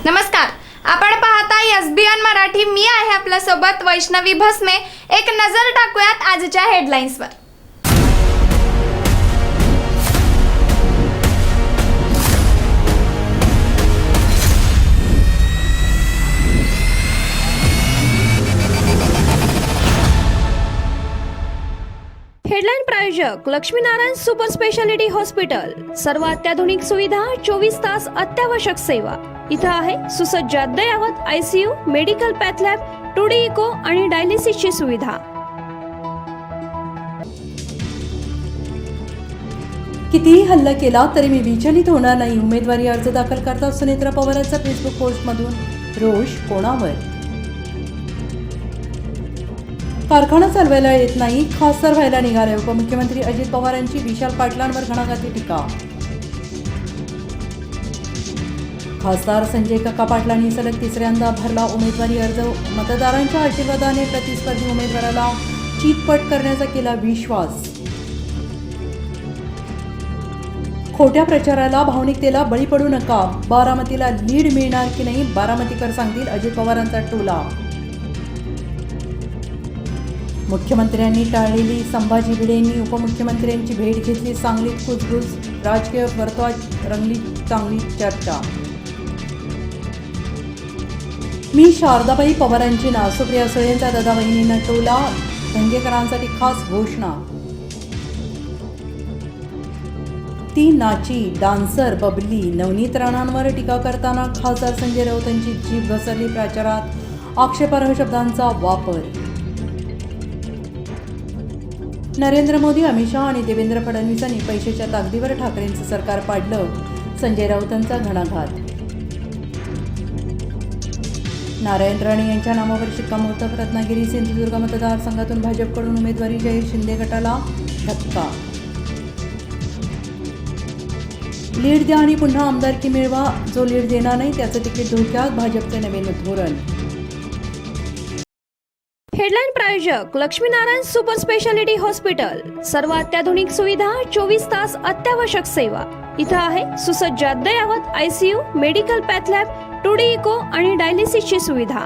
नमस्कार, आपण पाहता SBN मराठी. मी आहे आपल्या सोबत वैष्णवी भस्मे. एक नजर टाकूयात आजच्या हेडलाईन्सवर. हेडलाईन प्रायोजक लक्ष्मीनारायण सुपर स्पेशालिटी हॉस्पिटल. सर्व अत्याधुनिक सुविधा, 24 तास अत्यावश्यक सेवा. इथं आहे सुसज्ज अद्ययावत ICU, medical path lab, 2D echo आणि डायलिसिसची सुविधा. कितीही हल्ला केला तरी मी विचलित होणार नाही. उमेदवारी अर्ज दाखल करता सुनेत्रा पवारांचा फेसबुक पोस्टमधून रोष कोणावर? कारखाना चालवायला येत नाही, खासदार व्हायला निघाले. उपमुख्यमंत्री अजित पवारांची विशाल पाटलांवर घणाघाती टीका. खासदार संजय काका पाटलांनी सलग तिसऱ्यांदा भरला उमेदवारी अर्ज. मतदारांच्या आशीर्वादाने प्रतिस्पर्धी उमेदवाराला चीतपट करण्याचा केला विश्वास. खोट्या प्रचाराला, भावनिकतेला बळी पडू नका. बारामतीला लीड मिळणार की नाही, बारामतीकर सांगतील, अजित पवारांचा टोला. मुख्यमंत्र्यांनी टाळलेली संभाजी भिडेंनी उपमुख्यमंत्र्यांची भेट घेतली. सांगलीत कुजबुज, राजकीय वर्तुळात रंगली चांगली चर्चा. मी शारदाबाई पवारांची ना, सुप्रिया सुळेंचा दादा वहिनींना टोला. धंगेकरांसाठी खास घोषणा. ती नाची डान्सर बबली. नवनीत राणांवर टीका करताना खासदार संजय राऊतांची जीभ घसरली. प्रचारात आक्षेपार्ह शब्दांचा वापर. नरेंद्र मोदी, अमित शहा आणि देवेंद्र फडणवीसांनी पैशाच्या ताकदीवर ठाकरेंचं सरकार पाडलं. संजय राऊतांचा घणाघात. नारायण राणे यांच्या नावावर शिक्कामोर्तब. रत्नागिरी सिंधुदुर्ग मतदारसंघातून भाजपकडून उमेदवारी जाहीर. शिंदे गटाला धक्का. लीड द्या आणि पुन्हा आमदारकी मिळवा. जो लीड देणार नाही त्याचं तिकीट धोक्यात. भाजपचे नवीन धोरण. हेडलाईन प्रायोजक लक्ष्मीनारायण सुपर स्पेशालिटी हॉस्पिटल. सर्व अत्याधुनिक सुविधा, 24 तास अत्यावश्यक सेवा. इथं आहे सुसज्ज अद्ययावत ICU, medical path lab, 2D echo आणि डायलिसिसची सुविधा.